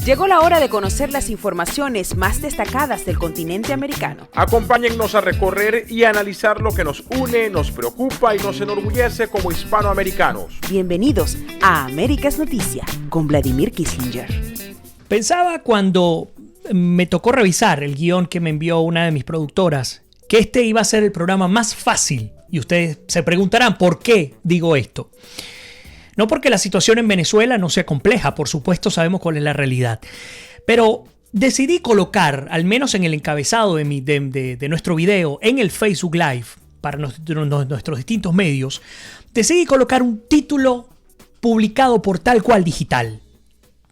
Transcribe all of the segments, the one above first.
Llegó la hora de conocer las informaciones más destacadas del continente americano. Acompáñennos a recorrer y analizar lo que nos une, nos preocupa y nos enorgullece como hispanoamericanos. Bienvenidos a Américas Noticias con Vladimir Kissinger. Pensaba cuando me tocó revisar el guión que me envió una de mis productoras que este iba a ser el programa más fácil. Y ustedes se preguntarán por qué digo esto. No porque la situación en Venezuela no sea compleja, por supuesto sabemos cuál es la realidad. Pero decidí colocar, al menos en el encabezado de nuestro video, en el Facebook Live, para nuestros distintos medios, decidí colocar un título publicado por Tal Cual Digital.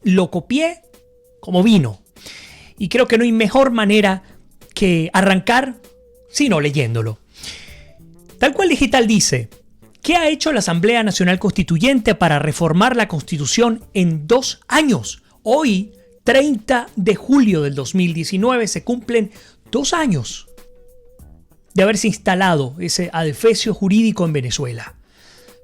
Lo copié como vino. Y creo que no hay mejor manera que arrancar sino leyéndolo. Tal Cual Digital dice: ¿qué ha hecho la Asamblea Nacional Constituyente para reformar la Constitución en 2 años? Hoy, 30 de julio del 2019, se cumplen 2 años de haberse instalado ese adefesio jurídico en Venezuela.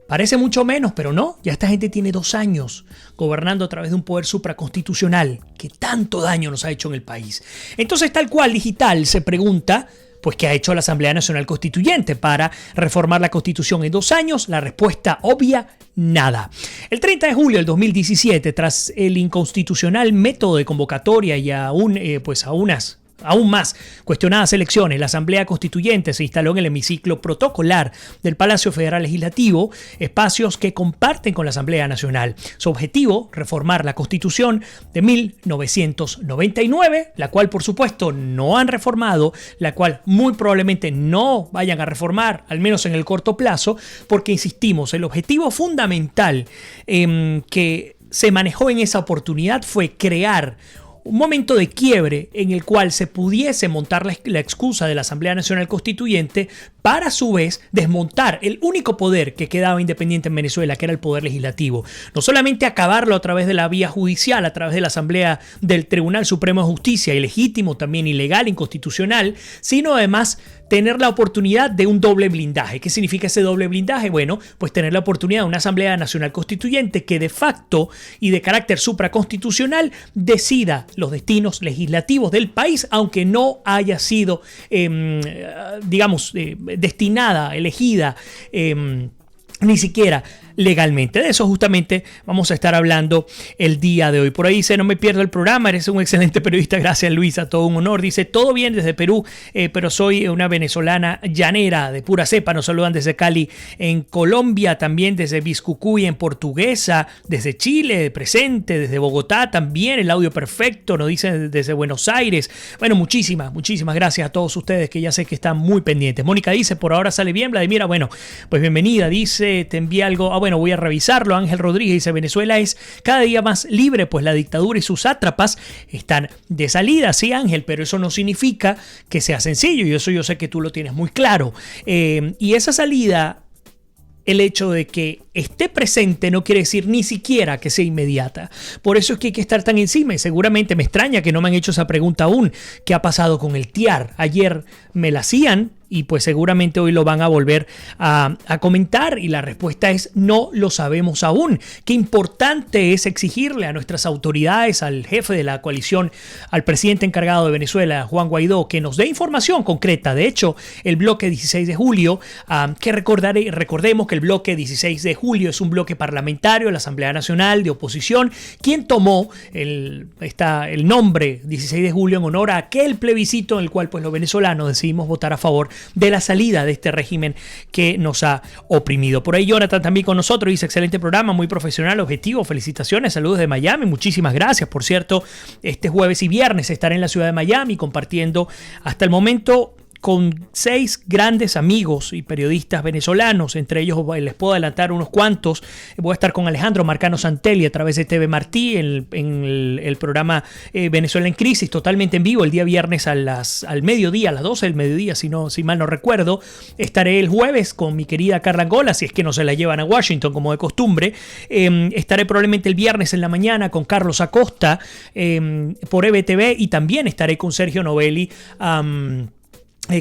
Parece mucho menos, pero no, ya esta gente tiene 2 años gobernando a través de un poder supraconstitucional que tanto daño nos ha hecho en el país. Entonces, Tal Cual Digital se pregunta: pues, ¿qué ha hecho la Asamblea Nacional Constituyente para reformar la Constitución en 2 años? La respuesta obvia: nada. El 30 de julio del 2017, tras el inconstitucional método de convocatoria y aún más cuestionadas elecciones, la Asamblea Constituyente se instaló en el hemiciclo protocolar del Palacio Federal Legislativo, espacios que comparten con la Asamblea Nacional. Su objetivo: reformar la Constitución de 1999, la cual por supuesto no han reformado, la cual muy probablemente no vayan a reformar, al menos en el corto plazo, porque insistimos, el objetivo fundamental que se manejó en esa oportunidad fue crear un momento de quiebre en el cual se pudiese montar la excusa de la Asamblea Nacional Constituyente para a su vez desmontar el único poder que quedaba independiente en Venezuela, que era el poder legislativo. No solamente acabarlo a través de la vía judicial, a través de la Asamblea del Tribunal Supremo de Justicia, ilegítimo, también ilegal, inconstitucional, sino además tener la oportunidad de un doble blindaje. ¿Qué significa ese doble blindaje? Bueno, pues tener la oportunidad de una Asamblea Nacional Constituyente que de facto y de carácter supraconstitucional decida los destinos legislativos del país, aunque no haya sido, destinada, elegida, ni siquiera legalmente. De eso justamente vamos a estar hablando el día de hoy. Por ahí dice: no me pierdo el programa, eres un excelente periodista. Gracias, Luisa, todo un honor. Dice: todo bien desde Perú, pero soy una venezolana llanera de pura cepa. Nos saludan desde Cali en Colombia, también desde Biscucuy en Portuguesa, desde Chile presente, desde Bogotá también, el audio perfecto, nos dicen desde Buenos Aires. Bueno, muchísimas gracias a todos ustedes que ya sé que están muy pendientes. Mónica dice: por ahora sale bien, Vladimir. Bueno, pues bienvenida. Dice: te envía algo. Bueno, voy a revisarlo. Ángel Rodríguez dice: Venezuela es cada día más libre, pues la dictadura y sus sátrapas están de salida. Sí, Ángel, pero eso no significa que sea sencillo, y eso yo sé que tú lo tienes muy claro. Y esa salida, el hecho de que esté presente no quiere decir ni siquiera que sea inmediata. Por eso es que hay que estar tan encima, y seguramente me extraña que no me han hecho esa pregunta aún. ¿Qué ha pasado con el TIAR? Ayer me la hacían y pues seguramente hoy lo van a volver a comentar, y la respuesta es: no lo sabemos aún. Qué importante es exigirle a nuestras autoridades, al jefe de la coalición, al presidente encargado de Venezuela, Juan Guaidó, que nos dé información concreta. De hecho, el bloque 16 de julio, recordemos que el bloque 16 de julio es un bloque parlamentario de la Asamblea Nacional de Oposición, quien tomó el nombre 16 de julio en honor a aquel plebiscito en el cual pues los venezolanos decidimos votar a favor de la salida de este régimen que nos ha oprimido. Por ahí Jonathan también con nosotros dice: excelente programa, muy profesional, objetivo, felicitaciones, saludos de Miami. Muchísimas gracias. Por cierto, este jueves y viernes estaré en la ciudad de Miami compartiendo hasta el momento con 6 grandes amigos y periodistas venezolanos. Entre ellos les puedo adelantar unos cuantos. Voy a estar con Alejandro Marcano Santelli a través de TV Martí en el programa Venezuela en Crisis, totalmente en vivo, el día viernes al mediodía, a las 12 del mediodía, si mal no recuerdo. Estaré el jueves con mi querida Carla Angola, si es que no se la llevan a Washington como de costumbre. Estaré probablemente el viernes en la mañana con Carlos Acosta por EBTV, y también estaré con Sergio Novelli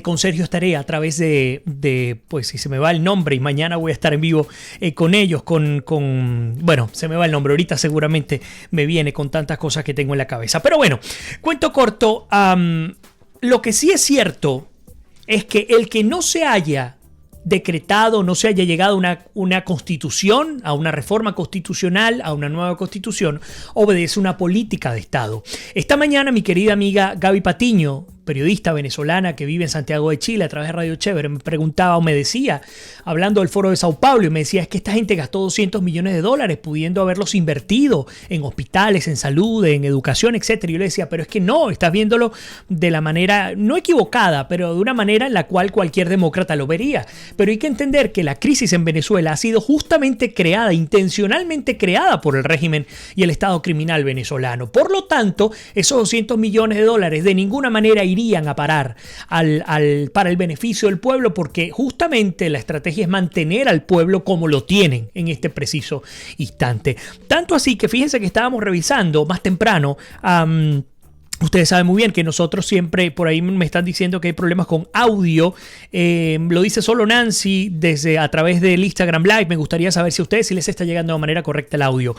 con Sergio estaré a través pues si se me va el nombre, y mañana voy a estar en vivo con ellos, bueno, se me va el nombre, ahorita seguramente me viene con tantas cosas que tengo en la cabeza. Pero bueno, cuento corto, lo que sí es cierto es que el que no se haya decretado, no se haya llegado a una constitución, a una reforma constitucional, a una nueva constitución, obedece una política de Estado. Esta mañana mi querida amiga Gaby Patiño, periodista venezolana que vive en Santiago de Chile a través de Radio Chévere, me preguntaba o me decía, hablando del Foro de Sao Paulo, y me decía, es que esta gente gastó $200 millones pudiendo haberlos invertido en hospitales, en salud, en educación, etc. Y yo le decía, pero es que no, estás viéndolo de la manera, no equivocada, pero de una manera en la cual cualquier demócrata lo vería. Pero hay que entender que la crisis en Venezuela ha sido justamente creada, intencionalmente creada por el régimen y el Estado criminal venezolano. Por lo tanto, esos $200 millones de ninguna manera irían a parar para el beneficio del pueblo, porque justamente la estrategia es mantener al pueblo como lo tienen en este preciso instante. Tanto así que fíjense que estábamos revisando más temprano. Ustedes saben muy bien que nosotros siempre, por ahí me están diciendo que hay problemas con audio. Lo dice solo Nancy a través del Instagram Live. Me gustaría saber si a ustedes les está llegando de manera correcta el audio.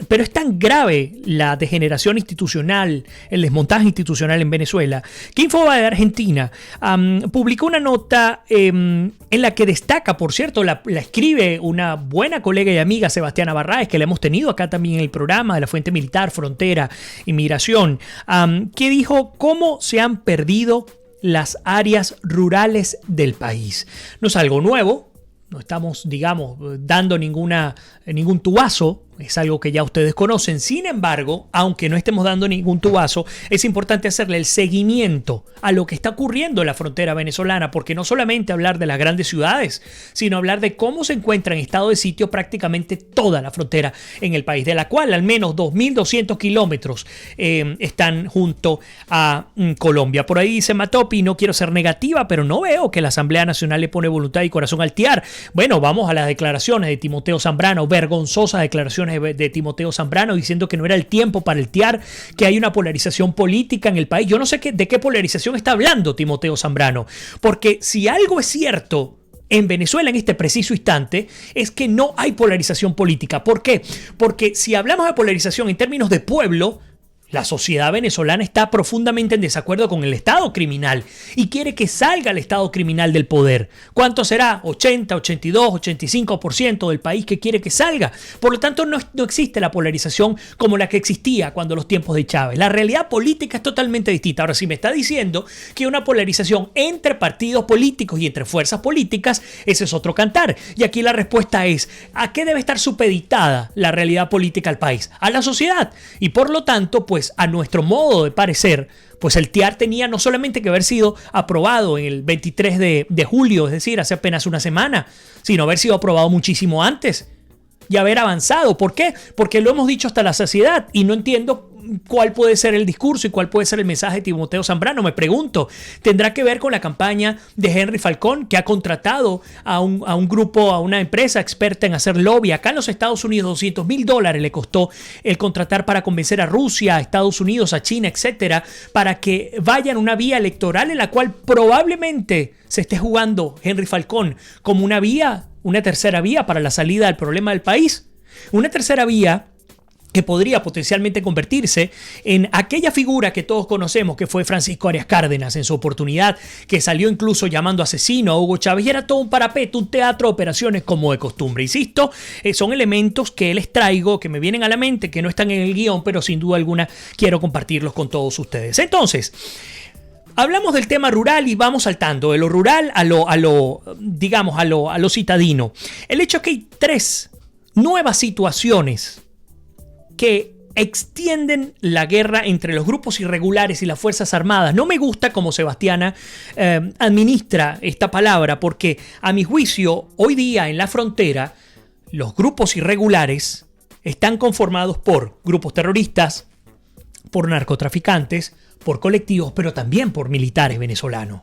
Pero es tan grave la degeneración institucional, el desmontaje institucional en Venezuela, que Infobae de Argentina publicó una nota en la que destaca, por cierto, la escribe una buena colega y amiga, Sebastiana Barraez, que la hemos tenido acá también en el programa de la Fuente Militar, Frontera, Inmigración, que dijo cómo se han perdido las áreas rurales del país. No es algo nuevo, no estamos, digamos, dando ningún tubazo, es algo que ya ustedes conocen. Sin embargo, aunque no estemos dando ningún tubazo, es importante hacerle el seguimiento a lo que está ocurriendo en la frontera venezolana, porque no solamente hablar de las grandes ciudades, sino hablar de cómo se encuentra en estado de sitio prácticamente toda la frontera en el país, de la cual al menos 2.200 kilómetros están junto a Colombia. Por ahí dice Matopi, no quiero ser negativa, pero no veo que la Asamblea Nacional le pone voluntad y corazón al TIAR. Bueno, vamos a las declaraciones de Timoteo Zambrano, vergonzosas declaraciones de Timoteo Zambrano diciendo que no era el tiempo para el TIAR, que hay una polarización política en el país. Yo no sé de qué polarización está hablando Timoteo Zambrano, porque si algo es cierto en Venezuela en este preciso instante es que no hay polarización política. ¿Por qué? Porque si hablamos de polarización en términos de pueblo, la sociedad venezolana está profundamente en desacuerdo con el Estado criminal y quiere que salga el Estado criminal del poder. ¿Cuánto será? 80, 82, 85% del país que quiere que salga. Por lo tanto, no existe la polarización como la que existía cuando los tiempos de Chávez. La realidad política es totalmente distinta. Ahora, si me está diciendo que hay una polarización entre partidos políticos y entre fuerzas políticas, ese es otro cantar. Y aquí la respuesta es, ¿a qué debe estar supeditada la realidad política del país? A la sociedad. Y por lo tanto, pues a nuestro modo de parecer, pues el TIAR tenía no solamente que haber sido aprobado en el 23 de julio, es decir, hace apenas una semana, sino haber sido aprobado muchísimo antes y haber avanzado. ¿Por qué? Porque lo hemos dicho hasta la saciedad y no entiendo cuál puede ser el discurso y cuál puede ser el mensaje de Timoteo Zambrano. Me pregunto, ¿tendrá que ver con la campaña de Henry Falcón, que ha contratado a un grupo, a una empresa experta en hacer lobby? Acá en los Estados Unidos $200,000 le costó el contratar para convencer a Rusia, a Estados Unidos, a China, etcétera, para que vayan una vía electoral en la cual probablemente se esté jugando Henry Falcón como una tercera vía para la salida del problema del país. Una tercera vía que podría potencialmente convertirse en aquella figura que todos conocemos, que fue Francisco Arias Cárdenas en su oportunidad, que salió incluso llamando asesino a Hugo Chávez, y era todo un parapeto, un teatro de operaciones como de costumbre. Insisto, son elementos que les traigo, que me vienen a la mente, que no están en el guión, pero sin duda alguna quiero compartirlos con todos ustedes. Entonces, hablamos del tema rural y vamos saltando de lo rural a lo citadino. El hecho es que hay 3 nuevas situaciones que extienden la guerra entre los grupos irregulares y las Fuerzas Armadas. No me gusta cómo Sebastiana administra esta palabra, porque a mi juicio, hoy día en la frontera, los grupos irregulares están conformados por grupos terroristas, por narcotraficantes, por colectivos, pero también por militares venezolanos.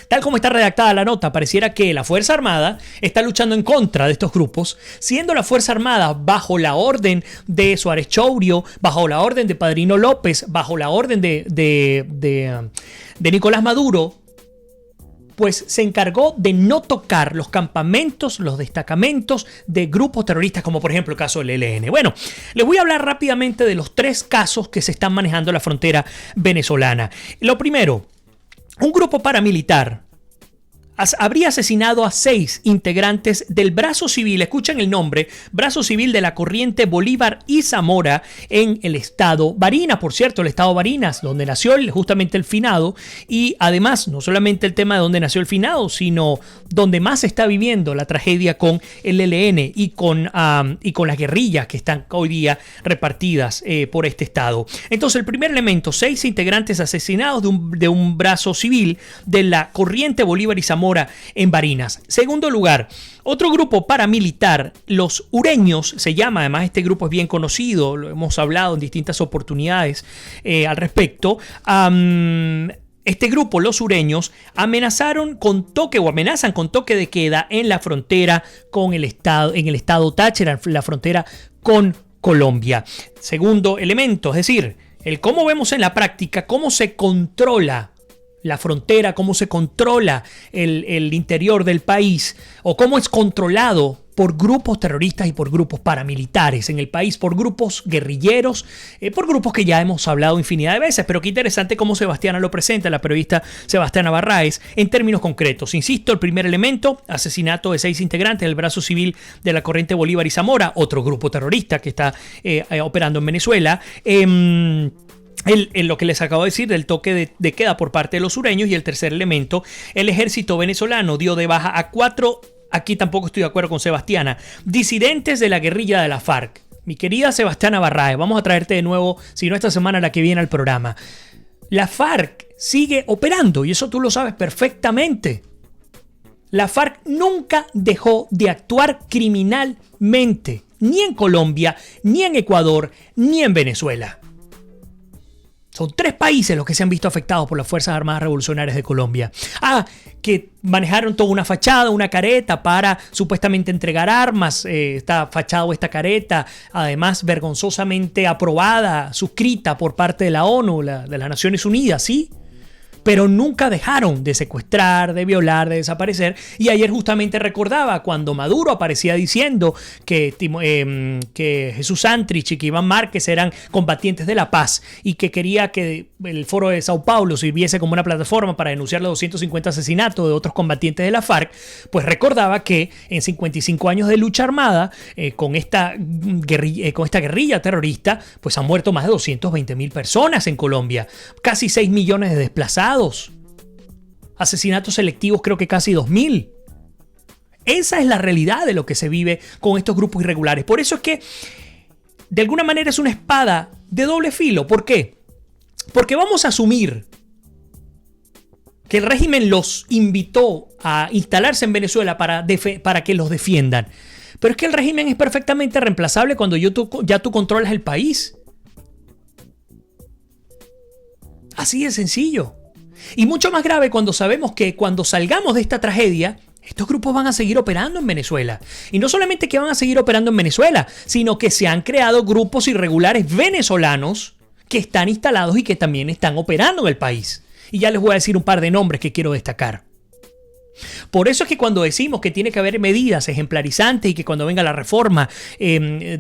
Tal como está redactada la nota, pareciera que la Fuerza Armada está luchando en contra de estos grupos, siendo la Fuerza Armada bajo la orden de Suárez Chourio, bajo la orden de Padrino López, bajo la orden de de Nicolás Maduro, pues se encargó de no tocar los campamentos, los destacamentos de grupos terroristas, como por ejemplo el caso del ELN. Bueno, les voy a hablar rápidamente de los 3 casos que se están manejando en la frontera venezolana. Lo primero, un grupo paramilitar habría asesinado a 6 integrantes del Brazo Civil, escuchen el nombre, Brazo Civil de la Corriente Bolívar y Zamora en el estado Barinas, por cierto, el estado Barinas, donde nació justamente el finado, y además no solamente el tema de donde nació el finado, sino donde más se está viviendo la tragedia con el ELN y con las guerrillas que están hoy día repartidas por este estado. Entonces, el primer elemento, 6 integrantes asesinados de un Brazo Civil de la Corriente Bolívar y Zamora en Barinas. Segundo lugar, otro grupo paramilitar, los Ureños, se llama, además este grupo es bien conocido, lo hemos hablado en distintas oportunidades al respecto. Este grupo, los Ureños, amenazan con toque de queda en la frontera con en el estado Táchira, en la frontera con Colombia. Segundo elemento, es decir, el cómo vemos en la práctica, cómo se controla la frontera, cómo se controla el interior del país, o cómo es controlado por grupos terroristas y por grupos paramilitares en el país, por grupos guerrilleros, por grupos que ya hemos hablado infinidad de veces. Pero qué interesante cómo Sebastiana lo presenta, la periodista Sebastiana Barraez, en términos concretos. Insisto, el primer elemento, asesinato de 6 integrantes del Brazo Civil de la Corriente Bolívar y Zamora, otro grupo terrorista que está operando en Venezuela. Lo que les acabo de decir del toque de queda por parte de los sureños. Y el tercer elemento, el ejército venezolano dio de baja a 4, aquí tampoco estoy de acuerdo con Sebastiana, disidentes de la guerrilla de la FARC. Mi querida Sebastiana Barraez, vamos a traerte de nuevo, si no esta semana, la que viene al programa. La FARC sigue operando y eso tú lo sabes perfectamente. La FARC nunca dejó de actuar criminalmente, ni en Colombia, ni en Ecuador, ni en Venezuela. Son 3 países los que se han visto afectados por las Fuerzas Armadas Revolucionarias de Colombia. Que manejaron toda una fachada, una careta para supuestamente entregar armas. Esta fachada o esta careta, además vergonzosamente aprobada, suscrita por parte de la ONU, de las Naciones Unidas, ¿sí? Pero nunca dejaron de secuestrar, de violar, de desaparecer. Y ayer justamente recordaba cuando Maduro aparecía diciendo que Jesús Santrich y que Iván Márquez eran combatientes de la paz y que quería que el Foro de Sao Paulo sirviese como una plataforma para denunciar los 250 asesinatos de otros combatientes de la FARC. Pues recordaba que en 55 años de lucha armada, con esta guerrilla terrorista, pues han muerto más de 220.000 personas en Colombia. Casi 6 millones de desplazados. Asesinatos selectivos creo que casi 2.000. Esa es la realidad de lo que se vive con estos grupos irregulares. Por eso es que de alguna manera es una espada de doble filo. ¿Por qué? Porque vamos a asumir que el régimen los invitó a instalarse en Venezuela para que los defiendan. Pero es que el régimen es perfectamente reemplazable cuando ya tú controlas el país. Así de sencillo. Y mucho más grave cuando sabemos que cuando salgamos de esta tragedia, estos grupos van a seguir operando en Venezuela. Y no solamente que van a seguir operando en Venezuela, sino que se han creado grupos irregulares venezolanos que están instalados y que también están operando en el país. Y ya les voy a decir un par de nombres que quiero destacar. Por eso es que cuando decimos que tiene que haber medidas ejemplarizantes y que cuando venga la reforma,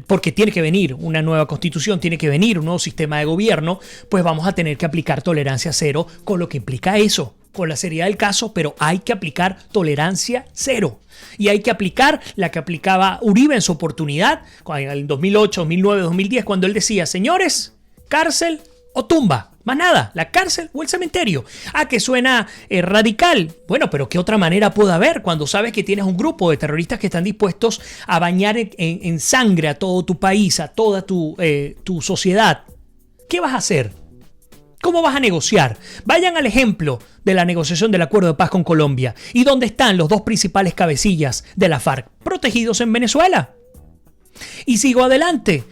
porque tiene que venir una nueva constitución, tiene que venir un nuevo sistema de gobierno, pues vamos a tener que aplicar tolerancia cero con lo que implica eso, con la seriedad del caso, pero hay que aplicar tolerancia cero. Y hay que aplicar la que aplicaba Uribe en su oportunidad, en el 2008, 2009, 2010, cuando él decía, señores, cárcel o tumba. Más nada, la cárcel o el cementerio. Que suena radical. Bueno, pero ¿qué otra manera puede haber cuando sabes que tienes un grupo de terroristas que están dispuestos a bañar en sangre a todo tu país, a toda tu sociedad? ¿Qué vas a hacer? ¿Cómo vas a negociar? Vayan al ejemplo de la negociación del acuerdo de paz con Colombia. ¿Y dónde están los 2 principales cabecillas de la FARC? Protegidos en Venezuela. Y sigo adelante.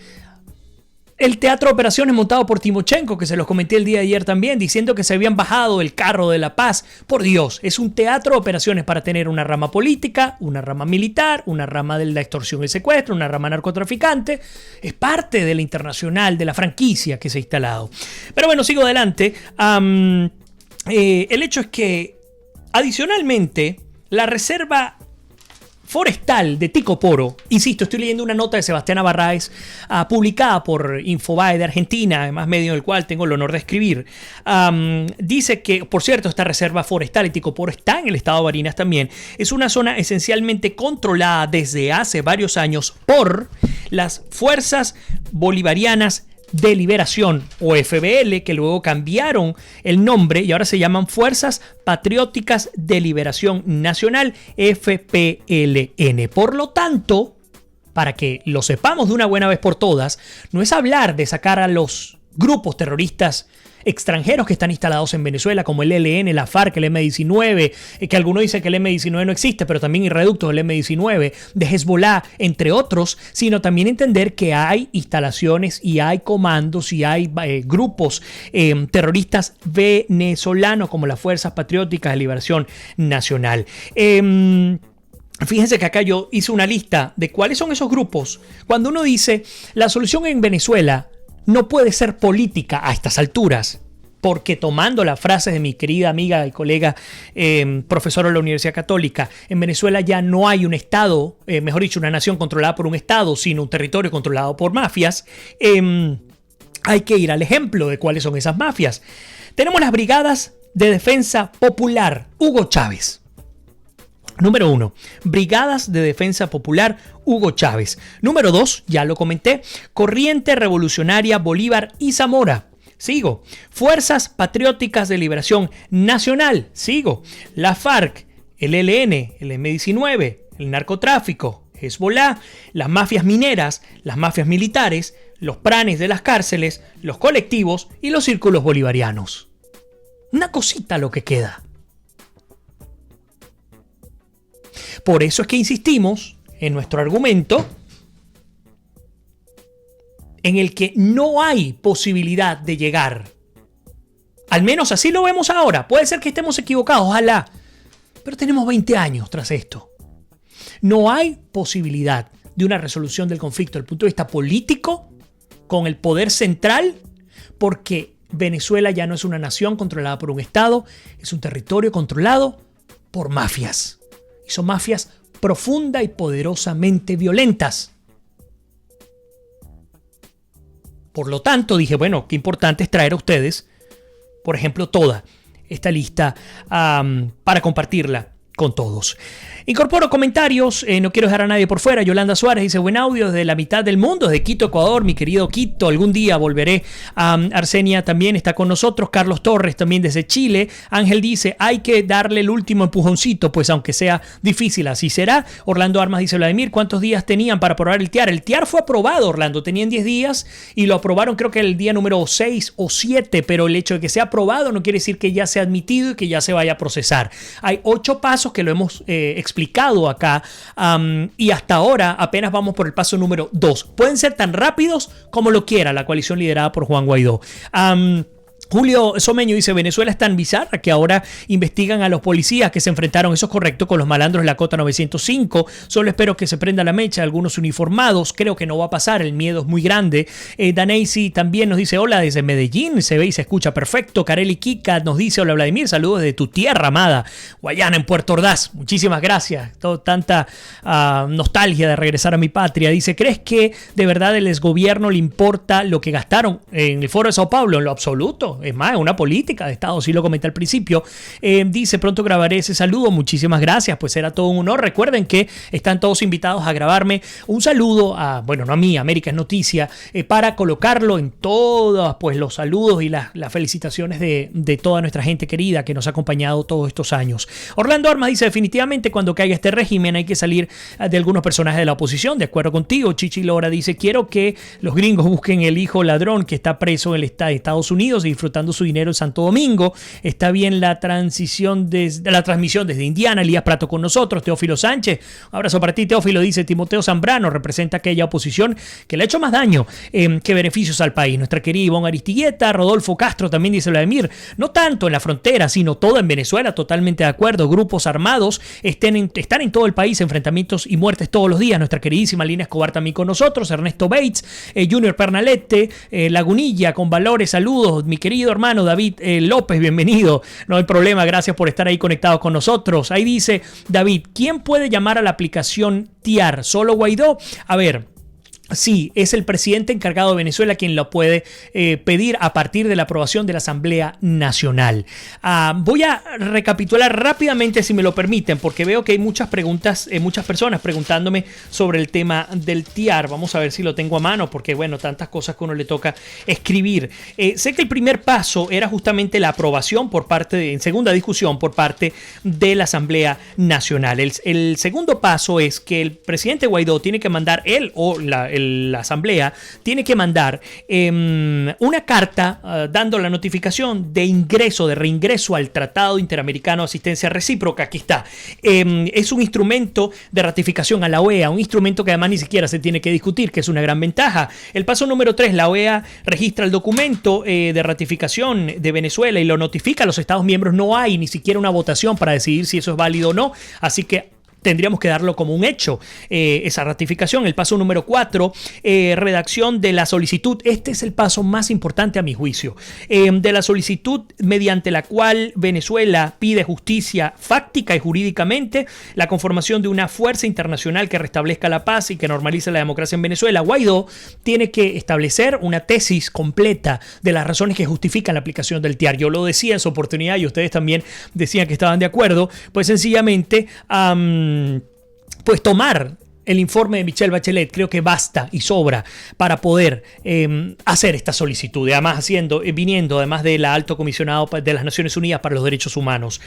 El teatro de operaciones montado por Timochenko, que se los comenté el día de ayer también, diciendo que se habían bajado del carro de la paz. Por Dios, es un teatro de operaciones para tener una rama política, una rama militar, una rama de la extorsión y el secuestro, una rama narcotraficante. Es parte de la internacional, de la franquicia que se ha instalado. Pero bueno, sigo adelante. el hecho es que, adicionalmente, la reserva forestal de Ticoporo, insisto, estoy leyendo una nota de Sebastián Barraez, publicada por Infobae de Argentina, además medio del cual tengo el honor de escribir, dice que, por cierto, esta reserva forestal de Ticoporo está en el estado de Barinas también, es una zona esencialmente controlada desde hace varios años por las Fuerzas Bolivarianas de Liberación, o FBL, que luego cambiaron el nombre y ahora se llaman Fuerzas Patrióticas de Liberación Nacional, FPLN. Por lo tanto, para que lo sepamos de una buena vez por todas, no es hablar de sacar a los grupos terroristas extranjeros que están instalados en Venezuela, como el ELN, la FARC, el M-19, que algunos dicen que el M-19 no existe, pero también hay reductos del M-19, de Hezbollah, entre otros, sino también entender que hay instalaciones y hay comandos y hay grupos terroristas venezolanos, como las Fuerzas Patrióticas de Liberación Nacional. Fíjense que acá yo hice una lista de cuáles son esos grupos. Cuando uno dice, la solución en Venezuela no puede ser política a estas alturas, porque tomando las frases de mi querida amiga y colega profesora de la Universidad Católica, en Venezuela ya no hay un Estado, mejor dicho, una nación controlada por un Estado, sino un territorio controlado por mafias. Hay que ir al ejemplo de cuáles son esas mafias. Tenemos las Brigadas de Defensa Popular, Hugo Chávez. Número 1, Brigadas de Defensa Popular, Hugo Chávez. Número 2, ya lo comenté, Corriente Revolucionaria Bolívar y Zamora. Sigo. Fuerzas Patrióticas de Liberación Nacional. Sigo. La FARC, el ELN, el M-19, el narcotráfico, Hezbollah, las mafias mineras, las mafias militares, los pranes de las cárceles, los colectivos y los círculos bolivarianos. Una cosita lo que queda. Por eso es que insistimos en nuestro argumento en el que no hay posibilidad de llegar. Al menos así lo vemos ahora. Puede ser que estemos equivocados, ojalá. Pero tenemos 20 años tras esto. No hay posibilidad de una resolución del conflicto desde el punto de vista político con el poder central, porque Venezuela ya no es una nación controlada por un Estado, es un territorio controlado por mafias. Y son mafias profunda y poderosamente violentas. Por lo tanto, dije, bueno, qué importante es traer a ustedes, por ejemplo, toda esta lista para compartirla con todos. Incorporo comentarios, no quiero dejar a nadie por fuera. Yolanda Suárez dice, buen audio desde la mitad del mundo, desde Quito, Ecuador, mi querido Quito, algún día volveré. Arsenia también está con nosotros, Carlos Torres también desde Chile. Ángel dice, hay que darle el último empujoncito, pues aunque sea difícil, así será. Orlando Armas dice, Vladimir, ¿cuántos días tenían para aprobar el TIAR? El TIAR fue aprobado, Orlando, tenían 10 días y lo aprobaron creo que el día número 6 o 7, pero el hecho de que sea aprobado no quiere decir que ya sea admitido y que ya se vaya a procesar. Hay 8 pasos que lo hemos explicado acá y hasta ahora apenas vamos por el paso número 2. Pueden ser tan rápidos como lo quiera la coalición liderada por Juan Guaidó. Julio Someño dice, Venezuela es tan bizarra que ahora investigan a los policías que se enfrentaron, eso es correcto, con los malandros de la Cota 905. Solo espero que se prenda la mecha de algunos uniformados. Creo que no va a pasar, el miedo es muy grande. Daneisi también nos dice, hola desde Medellín, se ve y se escucha perfecto. Kareli Kika nos dice, hola Vladimir, saludos desde tu tierra amada, Guayana, en Puerto Ordaz. Muchísimas gracias. Tanta nostalgia de regresar a mi patria. Dice, ¿crees que de verdad el exgobierno le importa lo que gastaron en el Foro de Sao Paulo? En lo absoluto. Es más, una política de Estado, sí lo comenté al principio. Dice, pronto grabaré ese saludo. Muchísimas gracias, pues era todo un honor. Recuerden que están todos invitados a grabarme un saludo a, bueno, no a mí, América es Noticia, para colocarlo en todos pues, los saludos y las felicitaciones de toda nuestra gente querida que nos ha acompañado todos estos años. Orlando Armas dice, definitivamente cuando caiga este régimen hay que salir de algunos personajes de la oposición. De acuerdo contigo. Chichi Lora dice, quiero que los gringos busquen el hijo ladrón que está preso en Estados Unidos y disfrutando su dinero en Santo Domingo. Está bien la transmisión desde Indiana. Elías Prato con nosotros. Teófilo Sánchez, un abrazo para ti, Teófilo. Dice, Timoteo Zambrano representa aquella oposición que le ha hecho más daño que beneficios al país. Nuestra querida Ivonne Aristigueta. Rodolfo Castro también dice, Vladimir, no tanto en la frontera, sino todo en Venezuela. Totalmente de acuerdo. Grupos armados están en todo el país, enfrentamientos y muertes todos los días. Nuestra queridísima Lina Escobar también con nosotros. Ernesto Bates, Junior Pernalete, Lagunilla con valores, saludos, mi querido querido hermano David López, bienvenido. No hay problema, gracias por estar ahí conectados con nosotros. Ahí dice David, ¿quién puede llamar a la aplicación TIAR? ¿Solo Guaidó? A ver. Sí, es el presidente encargado de Venezuela quien lo puede pedir a partir de la aprobación de la Asamblea Nacional. Voy a recapitular rápidamente, si me lo permiten, porque veo que hay muchas preguntas, muchas personas preguntándome sobre el tema del TIAR. Vamos a ver si lo tengo a mano, porque bueno, tantas cosas que uno le toca escribir. Sé que el primer paso era justamente la aprobación en segunda discusión por parte de la Asamblea Nacional. El segundo paso es que el presidente Guaidó tiene que mandar él o la Asamblea tiene que mandar una carta dando la notificación de reingreso al Tratado Interamericano de Asistencia Recíproca. Aquí está. Es un instrumento de ratificación a la OEA, un instrumento que además ni siquiera se tiene que discutir, que es una gran ventaja. El paso número 3, la OEA registra el documento de ratificación de Venezuela y lo notifica a los Estados miembros. No hay ni siquiera una votación para decidir si eso es válido o no, así que tendríamos que darlo como un hecho, esa ratificación. El paso número 4, redacción de la solicitud. Este es el paso más importante a mi juicio. De la solicitud mediante la cual Venezuela pide justicia fáctica y jurídicamente, la conformación de una fuerza internacional que restablezca la paz y que normalice la democracia en Venezuela. Guaidó tiene que establecer una tesis completa de las razones que justifican la aplicación del TIAR. Yo lo decía en su oportunidad y ustedes también decían que estaban de acuerdo. Pues sencillamente pues tomar el informe de Michelle Bachelet creo que basta y sobra para poder hacer esta solicitud, además viniendo además de la Alto Comisionado de las Naciones Unidas para los Derechos Humanos.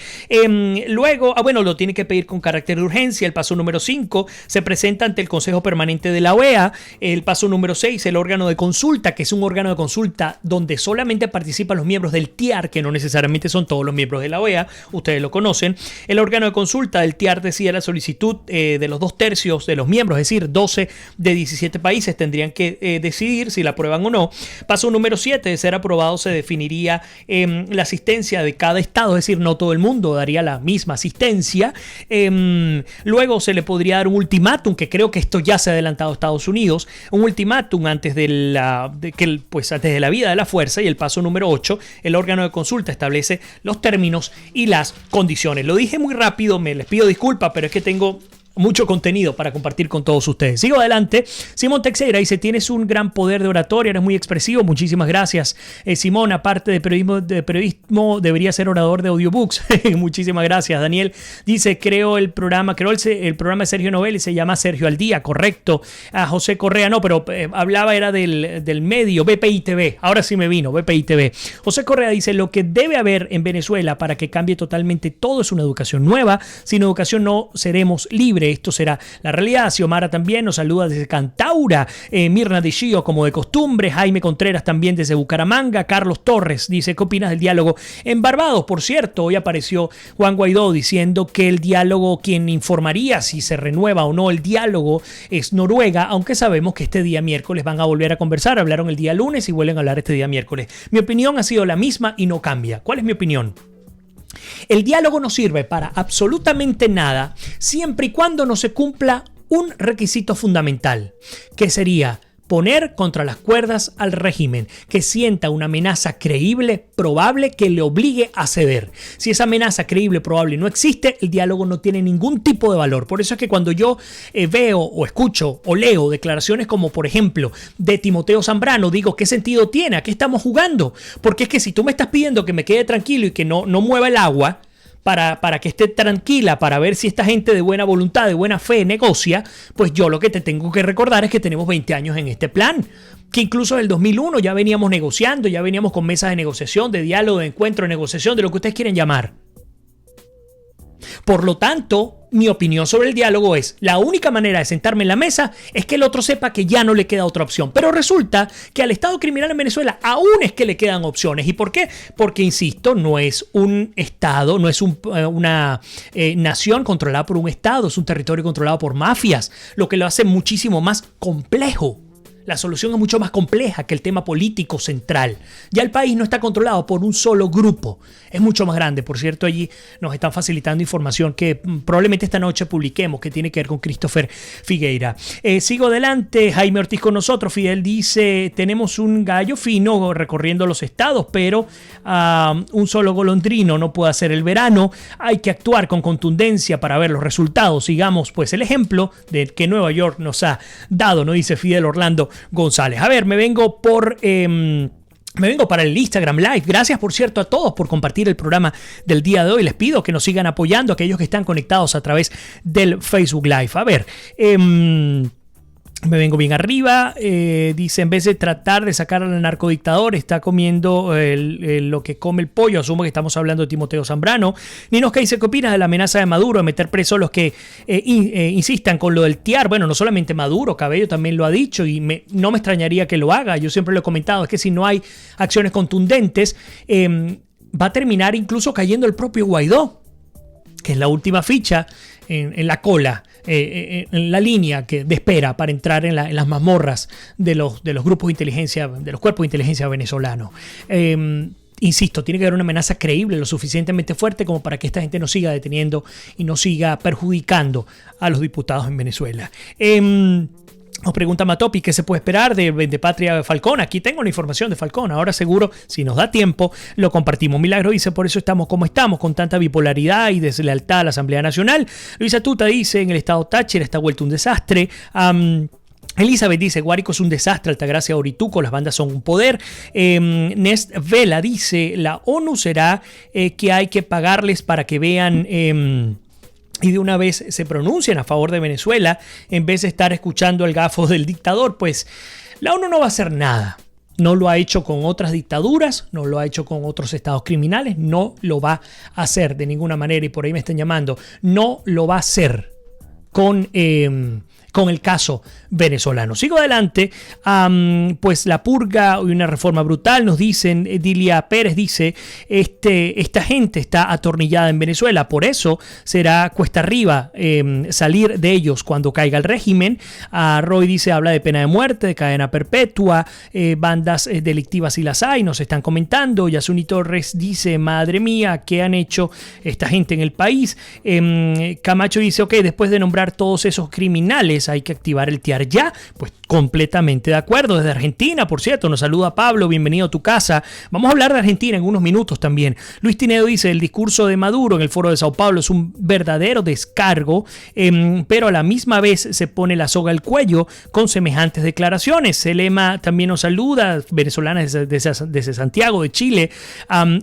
Luego, lo tiene que pedir con carácter de urgencia. El paso número 5 se presenta ante el Consejo Permanente de la OEA. El paso número 6, el órgano de consulta, que es un órgano de consulta donde solamente participan los miembros del TIAR, que no necesariamente son todos los miembros de la OEA, ustedes lo conocen. El órgano de consulta del TIAR decide la solicitud de los 2/3 de los miembros, es decir, 12 de 17 países tendrían que decidir si la aprueban o no. Paso número 7, de ser aprobado se definiría la asistencia de cada estado, es decir, no todo el mundo daría la misma asistencia. Luego se le podría dar un ultimátum, que creo que esto ya se ha adelantado a Estados Unidos, un ultimátum antes de la vida de la fuerza. Y el paso número 8, el órgano de consulta establece los términos y las condiciones. Lo dije muy rápido, les pido disculpas, pero es que tengo mucho contenido para compartir con todos ustedes. Sigo adelante. Simón Teixeira dice: tienes un gran poder de oratoria, eres muy expresivo. Muchísimas gracias, Simón. Aparte de periodismo debería ser orador de audiobooks. Muchísimas gracias. Daniel dice: creo el programa de Sergio Novelli se llama Sergio al Día, correcto. José Correa, no, pero hablaba era del medio, BPI TV. Ahora sí me vino, BPI TV. José Correa dice: lo que debe haber en Venezuela para que cambie totalmente todo es una educación nueva. Sin educación no seremos libres. Esto será la realidad. Xiomara también nos saluda desde Cantaura. Mirna de Chio, como de costumbre. Jaime Contreras también desde Bucaramanga. Carlos Torres dice: ¿qué opinas del diálogo en Barbados? Por cierto, hoy apareció Juan Guaidó diciendo que el diálogo, quien informaría si se renueva o no el diálogo, es Noruega, aunque sabemos que este día miércoles van a volver a conversar. Hablaron el día lunes y vuelven a hablar este día miércoles. Mi opinión ha sido la misma y no cambia. ¿Cuál es mi opinión? El diálogo no sirve para absolutamente nada siempre y cuando no se cumpla un requisito fundamental, que sería poner contra las cuerdas al régimen, que sienta una amenaza creíble, probable, que le obligue a ceder. Si esa amenaza creíble, probable no existe, el diálogo no tiene ningún tipo de valor. Por eso es que cuando yo veo o escucho o leo declaraciones como, por ejemplo, de Timoteo Zambrano, digo: ¿qué sentido tiene? ¿A qué estamos jugando? Porque es que si tú me estás pidiendo que me quede tranquilo y que no mueva el agua, para que esté tranquila, para ver si esta gente de buena voluntad, de buena fe negocia, pues yo lo que te tengo que recordar es que tenemos 20 años en este plan, que incluso en el 2001 ya veníamos negociando, ya veníamos con mesas de negociación, de diálogo, de encuentro, de negociación, de lo que ustedes quieren llamar. Por lo tanto, mi opinión sobre el diálogo es: la única manera de sentarme en la mesa es que el otro sepa que ya no le queda otra opción. Pero resulta que al Estado criminal en Venezuela aún es que le quedan opciones. ¿Y por qué? Porque, insisto, no es un Estado, no es una nación controlada por un Estado, es un territorio controlado por mafias, lo que lo hace muchísimo más complejo. La solución es mucho más compleja que el tema político central. Ya el país no está controlado por un solo grupo. Es mucho más grande. Por cierto, allí nos están facilitando información que probablemente esta noche publiquemos, que tiene que ver con Christopher Figueira. Sigo adelante. Jaime Ortiz con nosotros. Fidel dice, tenemos un gallo fino recorriendo los estados, pero un solo golondrino no puede hacer el verano. Hay que actuar con contundencia para ver los resultados. Sigamos pues el ejemplo de que Nueva York nos ha dado, nos dice Fidel Orlando González. A ver, me vengo para el Instagram Live. Gracias, por cierto, a todos por compartir el programa del día de hoy. Les pido que nos sigan apoyando, a aquellos que están conectados a través del Facebook Live. A ver, me vengo bien arriba. Dice, en vez de tratar de sacar al narcodictador, está comiendo lo que come el pollo. Asumo que estamos hablando de Timoteo Zambrano. Ninosca dice, ¿qué opinas de la amenaza de Maduro de meter presos a los que insistan con lo del TIAR? Bueno, no solamente Maduro, Cabello también lo ha dicho y no me extrañaría que lo haga. Yo siempre lo he comentado, es que si no hay acciones contundentes, va a terminar incluso cayendo el propio Guaidó, que es la última ficha en la cola, en la línea de espera para entrar en las mazmorras de los grupos de inteligencia, de los cuerpos de inteligencia venezolanos. Insisto, tiene que haber una amenaza creíble, lo suficientemente fuerte como para que esta gente no siga deteniendo y no siga perjudicando a los diputados en Venezuela. Nos pregunta Matopi, ¿qué se puede esperar de Patria Falcón? Aquí tengo la información de Falcón. Ahora seguro, si nos da tiempo, lo compartimos. Milagro dice, por eso estamos como estamos, con tanta bipolaridad y deslealtad a la Asamblea Nacional. Luisa Tuta dice, en el estado Táchira está vuelto un desastre. Elizabeth dice, Guárico es un desastre, Altagracia, Orituco, las bandas son un poder. Nest Vela dice, la ONU será que hay que pagarles para que vean... y de una vez se pronuncian a favor de Venezuela en vez de estar escuchando el gafo del dictador. Pues la ONU no va a hacer nada. No lo ha hecho con otras dictaduras, no lo ha hecho con otros estados criminales, no lo va a hacer de ninguna manera. Y por ahí me están llamando. No lo va a hacer con el caso venezolano. Sigo adelante. Pues la purga y una reforma brutal, nos dicen. Dilia Pérez dice, esta gente está atornillada en Venezuela, por eso será cuesta arriba salir de ellos cuando caiga el régimen. Roy dice, habla de pena de muerte, de cadena perpetua, bandas delictivas y las hay, nos están comentando. Yasuni Torres dice, madre mía, ¿qué han hecho esta gente en el país? Camacho dice, ok, después de nombrar todos esos criminales hay que activar el TIAR ya. Pues completamente de acuerdo. Desde Argentina, por cierto, nos saluda Pablo, bienvenido a tu casa. Vamos a hablar de Argentina en unos minutos también. Luis Tinedo dice, el discurso de Maduro en el foro de Sao Paulo es un verdadero descargo, pero a la misma vez se pone la soga al cuello con semejantes declaraciones. Selema también nos saluda, venezolana desde Santiago de Chile.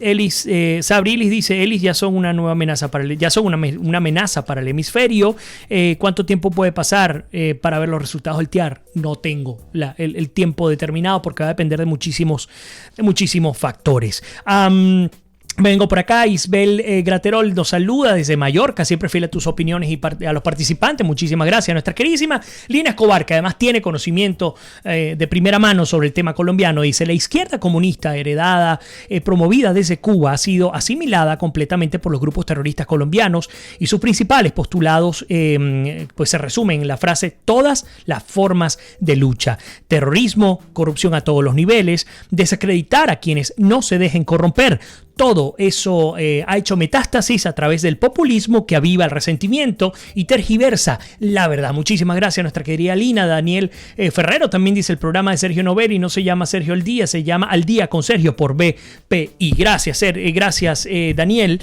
Elis Sabrilis dice, Elis ya son una nueva amenaza una amenaza para el hemisferio. ¿Cuánto tiempo puede pasar para ver los resultados del TIAR? No tengo el tiempo determinado porque va a depender de muchísimos factores. Vengo por acá, Isbel Graterol nos saluda desde Mallorca, siempre fiel a tus opiniones y a los participantes, muchísimas gracias. Nuestra queridísima Lina Escobar, que además tiene conocimiento de primera mano sobre el tema colombiano, dice, la izquierda comunista heredada, promovida desde Cuba, ha sido asimilada completamente por los grupos terroristas colombianos y sus principales postulados pues se resumen en la frase, todas las formas de lucha, terrorismo, corrupción a todos los niveles, desacreditar a quienes no se dejen corromper. Todo eso ha hecho metástasis a través del populismo que aviva el resentimiento y tergiversa la verdad. Muchísimas gracias a nuestra querida Lina. Daniel Ferrero también dice, el programa de Sergio Novelli no se llama Sergio al Día, se llama Al Día con Sergio por BPI. Gracias, Daniel.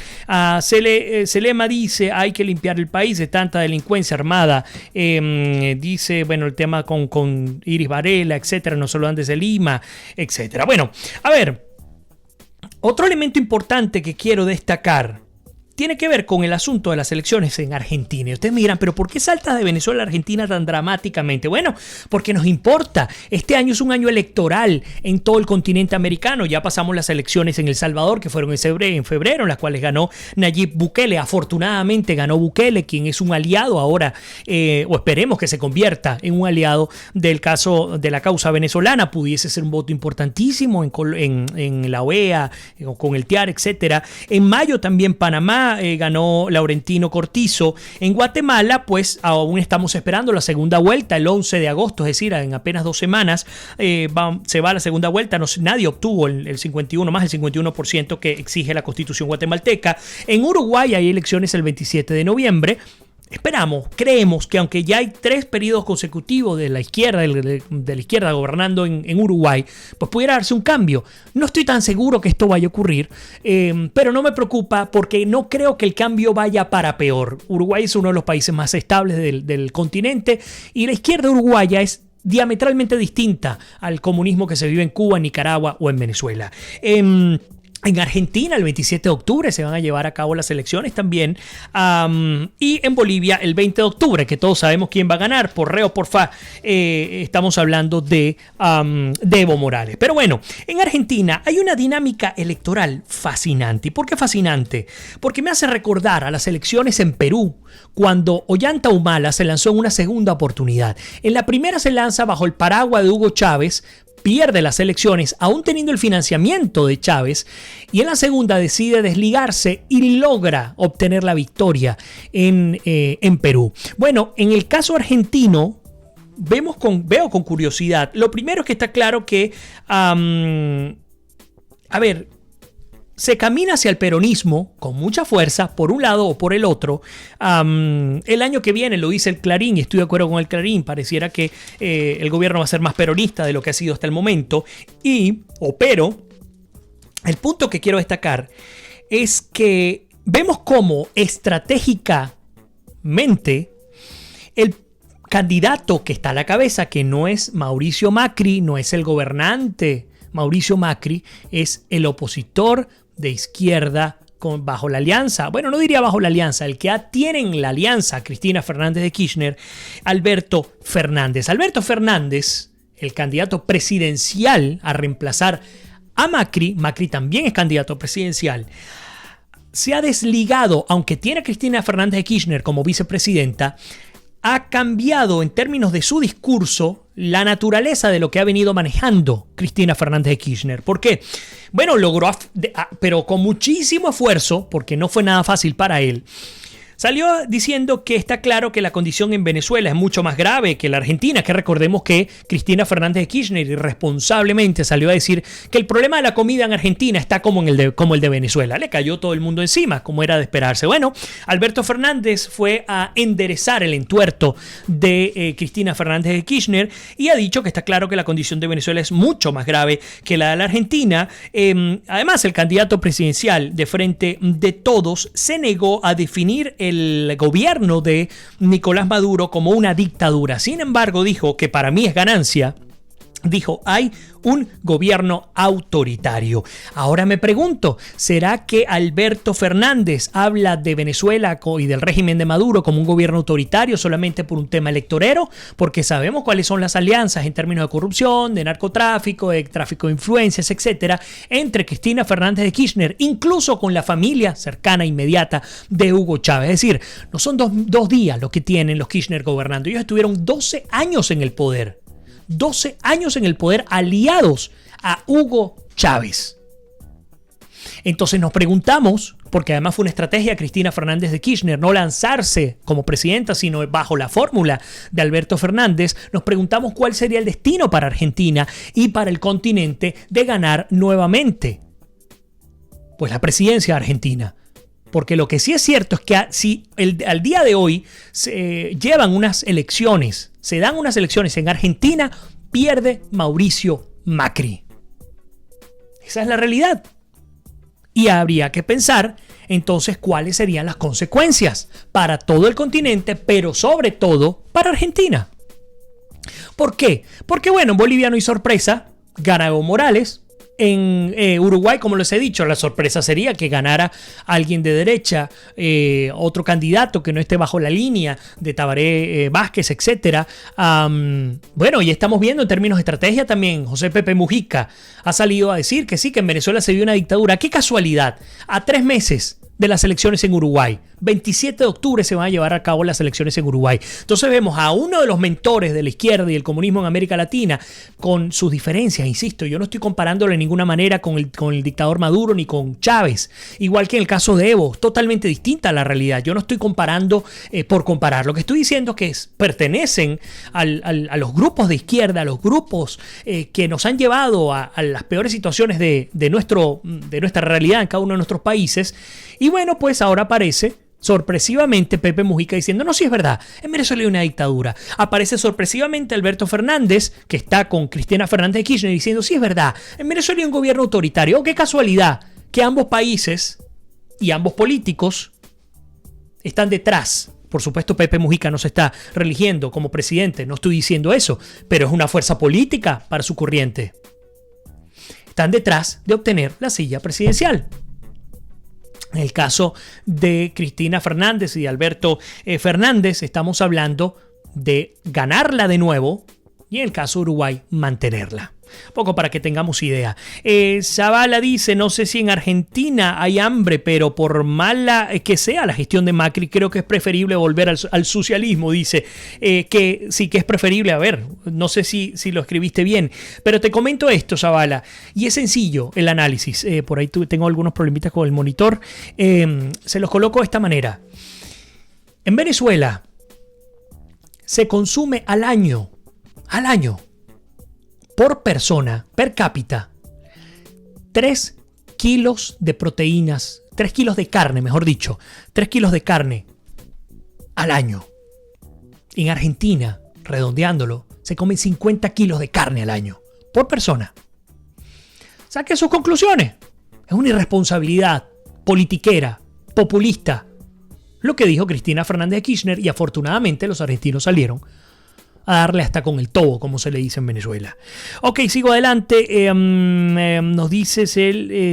Selema dice, hay que limpiar el país de tanta delincuencia armada. Dice, bueno, el tema con Iris Varela, etcétera, no solo desde Lima, etcétera. Bueno, a ver, otro elemento importante que quiero destacar tiene que ver con el asunto de las elecciones en Argentina. Y ustedes me dirán, ¿pero por qué saltas de Venezuela a Argentina tan dramáticamente? Bueno, porque nos importa. Este año es un año electoral en todo el continente americano. Ya pasamos las elecciones en El Salvador, que fueron en febrero, en las cuales ganó Nayib Bukele. Afortunadamente ganó Bukele, quien es un aliado ahora, o esperemos que se convierta en un aliado de la causa venezolana. Pudiese ser un voto importantísimo en la OEA, con el TIAR, etcétera. En mayo también Panamá, Argentina ganó Laurentino Cortizo. En Guatemala, pues aún estamos esperando la segunda vuelta el 11 de agosto, es decir, en apenas 2 semanas se va a la segunda vuelta. Nadie obtuvo el 51% que exige la Constitución guatemalteca. En Uruguay hay elecciones el 27 de noviembre. Creemos que aunque ya hay 3 periodos consecutivos de la izquierda, de la izquierda gobernando en Uruguay, pues pudiera darse un cambio. No estoy tan seguro que esto vaya a ocurrir, pero no me preocupa porque no creo que el cambio vaya para peor. Uruguay es uno de los países más estables del continente y la izquierda uruguaya es diametralmente distinta al comunismo que se vive en Cuba, en Nicaragua o en Venezuela. En Argentina el 27 de octubre se van a llevar a cabo las elecciones también, y en Bolivia el 20 de octubre, que todos sabemos quién va a ganar, por re o por fa. Estamos hablando de Evo Morales. Pero bueno, en Argentina hay una dinámica electoral fascinante. ¿Y por qué fascinante? Porque me hace recordar a las elecciones en Perú, cuando Ollanta Humala se lanzó en una segunda oportunidad. En la primera se lanza bajo el paraguas de Hugo Chávez, pierde las elecciones aún teniendo el financiamiento de Chávez, y en la segunda decide desligarse y logra obtener la victoria en Perú. Bueno, en el caso argentino veo con curiosidad. Lo primero es que está claro que se camina hacia el peronismo con mucha fuerza, por un lado o por el otro. El año que viene, lo dice el Clarín, y estoy de acuerdo con el Clarín, pareciera que el gobierno va a ser más peronista de lo que ha sido hasta el momento. Pero el punto que quiero destacar es que vemos cómo estratégicamente el candidato que está a la cabeza, que no es Mauricio Macri, no es el gobernante Mauricio Macri, es el opositor de izquierda bajo la alianza, bueno, no diría bajo la alianza, el que tiene en la alianza Cristina Fernández de Kirchner, Alberto Fernández. Alberto Fernández, el candidato presidencial a reemplazar a Macri también es candidato presidencial, se ha desligado, aunque tiene a Cristina Fernández de Kirchner como vicepresidenta, ha cambiado en términos de su discurso la naturaleza de lo que ha venido manejando Cristina Fernández de Kirchner. ¿Por qué? Bueno, logró, pero con muchísimo esfuerzo, porque no fue nada fácil para él, salió diciendo que está claro que la condición en Venezuela es mucho más grave que la Argentina, que recordemos que Cristina Fernández de Kirchner irresponsablemente salió a decir que el problema de la comida en Argentina está como el de Venezuela. Le cayó todo el mundo encima, como era de esperarse. Bueno, Alberto Fernández fue a enderezar el entuerto de Cristina Fernández de Kirchner y ha dicho que está claro que la condición de Venezuela es mucho más grave que la de la Argentina. Además, el candidato presidencial de Frente de Todos se negó a definir el gobierno de Nicolás Maduro como una dictadura. Sin embargo, dijo que para mí es ganancia. Dijo, hay un gobierno autoritario. Ahora me pregunto, ¿será que Alberto Fernández habla de Venezuela y del régimen de Maduro como un gobierno autoritario solamente por un tema electorero? Porque sabemos cuáles son las alianzas en términos de corrupción, de narcotráfico, de tráfico de influencias, etcétera, entre Cristina Fernández de Kirchner, incluso con la familia cercana, inmediata de Hugo Chávez. Es decir, no son dos días lo que tienen los Kirchner gobernando. Ellos estuvieron 12 años en el poder. 12 años en el poder aliados a Hugo Chávez. Entonces nos preguntamos, porque además fue una estrategia de Cristina Fernández de Kirchner no lanzarse como presidenta, sino bajo la fórmula de Alberto Fernández, nos preguntamos cuál sería el destino para Argentina y para el continente de ganar nuevamente pues la presidencia de Argentina. Porque lo que sí es cierto es que si al día de hoy se llevan unas elecciones, se dan unas elecciones en Argentina, pierde Mauricio Macri. Esa es la realidad. Y habría que pensar entonces cuáles serían las consecuencias para todo el continente, pero sobre todo para Argentina. ¿Por qué? Porque bueno, en Bolivia no hay sorpresa, gana Evo Morales. En Uruguay, como les he dicho, la sorpresa sería que ganara alguien de derecha, otro candidato que no esté bajo la línea de Tabaré Vázquez, etc. Bueno, y estamos viendo en términos de estrategia también, José Pepe Mujica ha salido a decir que sí, que en Venezuela se vio una dictadura. ¡Qué casualidad! A 3 meses de las elecciones en Uruguay. 27 de octubre se van a llevar a cabo las elecciones en Uruguay. Entonces vemos a uno de los mentores de la izquierda y el comunismo en América Latina con sus diferencias, insisto, yo no estoy comparándolo de ninguna manera con el dictador Maduro ni con Chávez, igual que en el caso de Evo, totalmente distinta la realidad. Yo no estoy comparando por comparar, lo que estoy diciendo es que pertenecen a los grupos de izquierda, a los grupos que nos han llevado a las peores situaciones de nuestra realidad en cada uno de nuestros países. Y bueno, pues ahora aparece sorpresivamente Pepe Mujica diciendo, no, sí es verdad, en Venezuela hay una dictadura. Aparece sorpresivamente Alberto Fernández, que está con Cristina Fernández de Kirchner, diciendo, sí es verdad, en Venezuela hay un gobierno autoritario. Oh, qué casualidad que ambos países y ambos políticos están detrás. Por supuesto, Pepe Mujica no se está religiendo como presidente, no estoy diciendo eso, pero es una fuerza política para su corriente. Están detrás de obtener la silla presidencial. En el caso de Cristina Fernández y de Alberto Fernández, estamos hablando de ganarla de nuevo y en el caso de Uruguay, mantenerla. Poco para que tengamos idea. Zavala dice, no sé si en Argentina hay hambre, pero por mala que sea la gestión de Macri, creo que es preferible volver al socialismo, dice. Que sí que es preferible, a ver, no sé si lo escribiste bien, pero te comento esto, Zavala, y es sencillo el análisis. Por ahí tengo algunos problemitas con el monitor. Se los coloco de esta manera. En Venezuela se consume al año, por persona, per cápita, 3 kilos de proteínas, 3 kilos de carne, mejor dicho, 3 kilos de carne al año. En Argentina, redondeándolo, se comen 50 kilos de carne al año, por persona. Saque sus conclusiones. Es una irresponsabilidad politiquera, populista, lo que dijo Cristina Fernández de Kirchner, y afortunadamente los argentinos salieron a darle hasta con el tobo, como se le dice en Venezuela. Ok, sigo adelante. Nos dice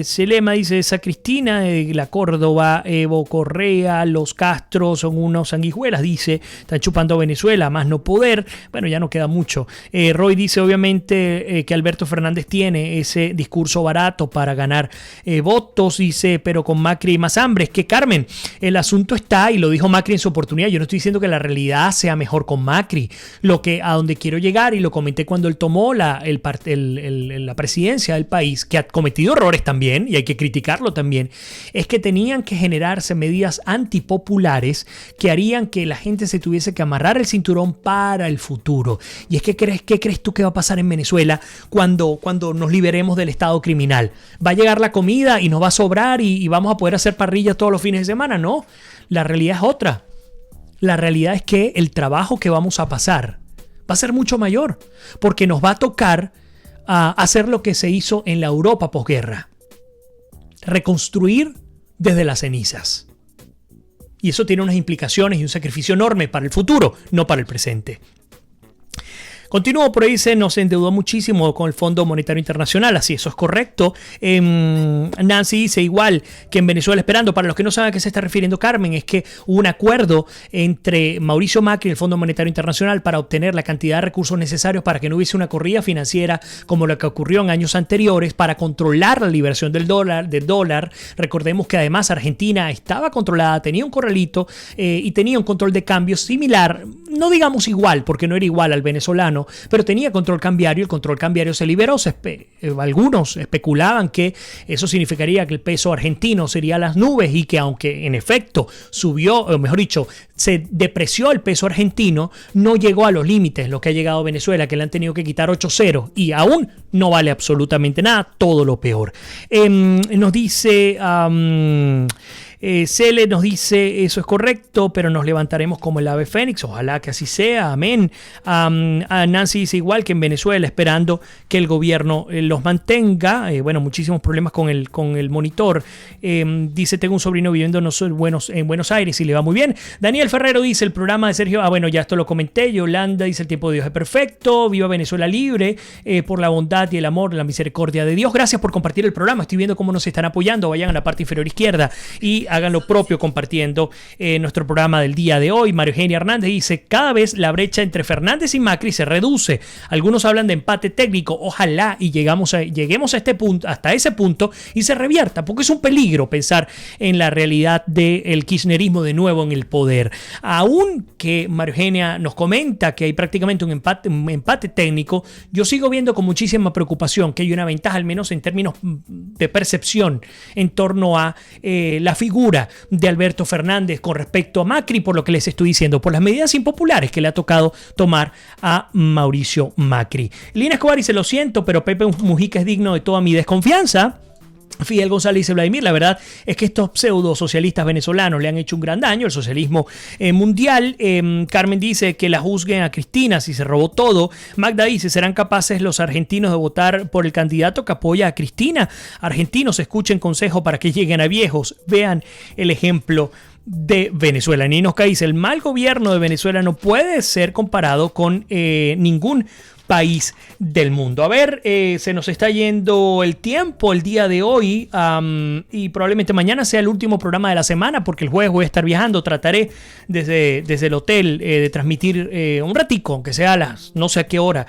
Selema, dice esa Cristina, la Córdoba, Evo Correa, los Castro son unos sanguijuelas, dice, están chupando Venezuela, más no poder. Bueno, ya no queda mucho. Roy dice obviamente que Alberto Fernández tiene ese discurso barato para ganar votos, dice, pero con Macri más hambre. Es que, Carmen, el asunto está, y lo dijo Macri en su oportunidad, yo no estoy diciendo que la realidad sea mejor con Macri. Lo que a donde quiero llegar, y lo comenté cuando él tomó la presidencia del país, que ha cometido errores también y hay que criticarlo también, es que tenían que generarse medidas antipopulares que harían que la gente se tuviese que amarrar el cinturón para el futuro. Y es que ¿qué crees tú que va a pasar en Venezuela cuando nos liberemos del estado criminal? ¿Va a llegar la comida y nos va a sobrar y vamos a poder hacer parrillas todos los fines de semana? No, la realidad es otra. La realidad es que el trabajo que vamos a pasar va a ser mucho mayor, porque nos va a tocar hacer lo que se hizo en la Europa posguerra: reconstruir desde las cenizas. Y eso tiene unas implicaciones y un sacrificio enorme para el futuro, no para el presente. Continúo, por ahí dice, nos endeudó muchísimo con el Fondo Monetario Internacional, así, eso es correcto. Nancy dice, igual que en Venezuela esperando. Para los que no saben a qué se está refiriendo Carmen, es que hubo un acuerdo entre Mauricio Macri y el Fondo Monetario Internacional para obtener la cantidad de recursos necesarios para que no hubiese una corrida financiera como lo que ocurrió en años anteriores, para controlar la liberación del dólar. Recordemos que además Argentina estaba controlada, tenía un corralito y tenía un control de cambio similar, no digamos igual, porque no era igual al venezolano, pero tenía control cambiario. El control cambiario se liberó. Algunos especulaban que eso significaría que el peso argentino sería a las nubes, y que aunque en efecto subió, o mejor dicho, se depreció el peso argentino, no llegó a los límites lo que ha llegado a Venezuela, que le han tenido que quitar 8 ceros y aún no vale absolutamente nada, todo lo peor. Nos dice... Cele nos dice, eso es correcto, pero nos levantaremos como el ave fénix, ojalá que así sea, amén. Nancy dice, igual que en Venezuela, esperando que el gobierno los mantenga. Bueno, muchísimos problemas con el monitor. Dice, tengo un sobrino viviendo en Buenos Aires y le va muy bien. Daniel Ferrero dice, el programa de Sergio, bueno, ya esto lo comenté. Yolanda dice, el tiempo de Dios es perfecto, viva Venezuela libre, por la bondad y el amor, la misericordia de Dios. Gracias por compartir el programa, estoy viendo cómo nos están apoyando, vayan a la parte inferior izquierda y hagan lo propio compartiendo nuestro programa del día de hoy. María Eugenia Hernández dice: cada vez la brecha entre Fernández y Macri se reduce. Algunos hablan de empate técnico. Ojalá y lleguemos a este punto, hasta ese punto, y se revierta, porque es un peligro pensar en la realidad del kirchnerismo de nuevo en el poder. Aunque María Eugenia nos comenta que hay prácticamente un empate técnico, yo sigo viendo con muchísima preocupación que hay una ventaja, al menos en términos de percepción, en torno a la figura de Alberto Fernández con respecto a Macri, por lo que les estoy diciendo, por las medidas impopulares que le ha tocado tomar a Mauricio Macri. Lina Escobar dice: lo siento, pero Pepe Mujica es digno de toda mi desconfianza. Fidel González dice: Vladimir, la verdad es que estos pseudo socialistas venezolanos le han hecho un gran daño al socialismo mundial. Carmen dice que la juzguen a Cristina si se robó todo. Magda dice: ¿serán capaces los argentinos de votar por el candidato que apoya a Cristina? Argentinos, escuchen consejo para que lleguen a viejos. Vean el ejemplo de Venezuela. Ninosca dice: el mal gobierno de Venezuela no puede ser comparado con ningún país del mundo. A ver, se nos está yendo el tiempo el día de hoy, y probablemente mañana sea el último programa de la semana, porque el jueves voy a estar viajando. Trataré desde el hotel de transmitir un ratico, aunque sea a las no sé a qué hora,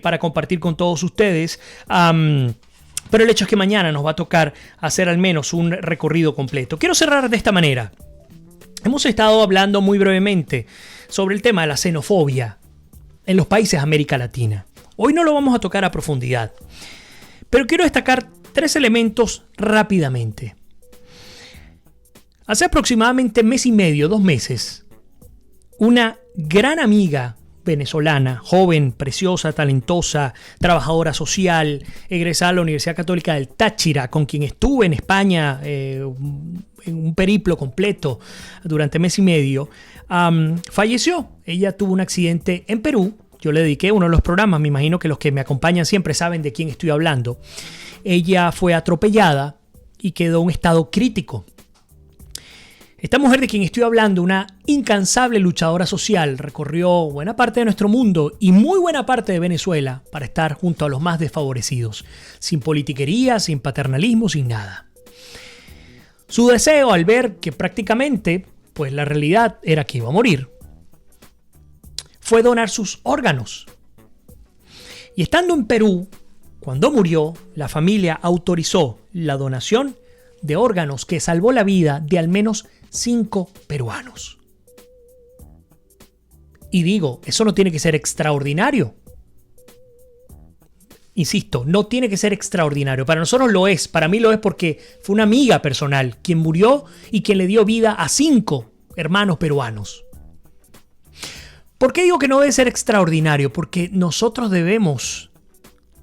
para compartir con todos ustedes. Pero el hecho es que mañana nos va a tocar hacer al menos un recorrido completo. Quiero cerrar de esta manera. Hemos estado hablando muy brevemente sobre el tema de la xenofobia en los países de América Latina. Hoy no lo vamos a tocar a profundidad, pero quiero destacar 3 elementos rápidamente. Hace aproximadamente mes y medio, 2 meses, una gran amiga venezolana, joven, preciosa, talentosa, trabajadora social, egresada a la Universidad Católica del Táchira, con quien estuve en España en un periplo completo durante mes y medio, falleció. Ella tuvo un accidente en Perú. Yo le dediqué uno de los programas, me imagino que los que me acompañan siempre saben de quién estoy hablando. Ella fue atropellada y quedó en un estado crítico. Esta mujer de quien estoy hablando, una incansable luchadora social, recorrió buena parte de nuestro mundo y muy buena parte de Venezuela para estar junto a los más desfavorecidos, sin politiquería, sin paternalismo, sin nada. Su deseo, al ver que prácticamente pues la realidad era que iba a morir, fue donar sus órganos. Y estando en Perú, cuando murió, la familia autorizó la donación de órganos que salvó la vida de al menos 5 peruanos. Y digo, eso no tiene que ser extraordinario. Insisto, no tiene que ser extraordinario. Para nosotros lo es. Para mí lo es porque fue una amiga personal quien murió y quien le dio vida a 5 hermanos peruanos. ¿Por qué digo que no debe ser extraordinario? Porque nosotros debemos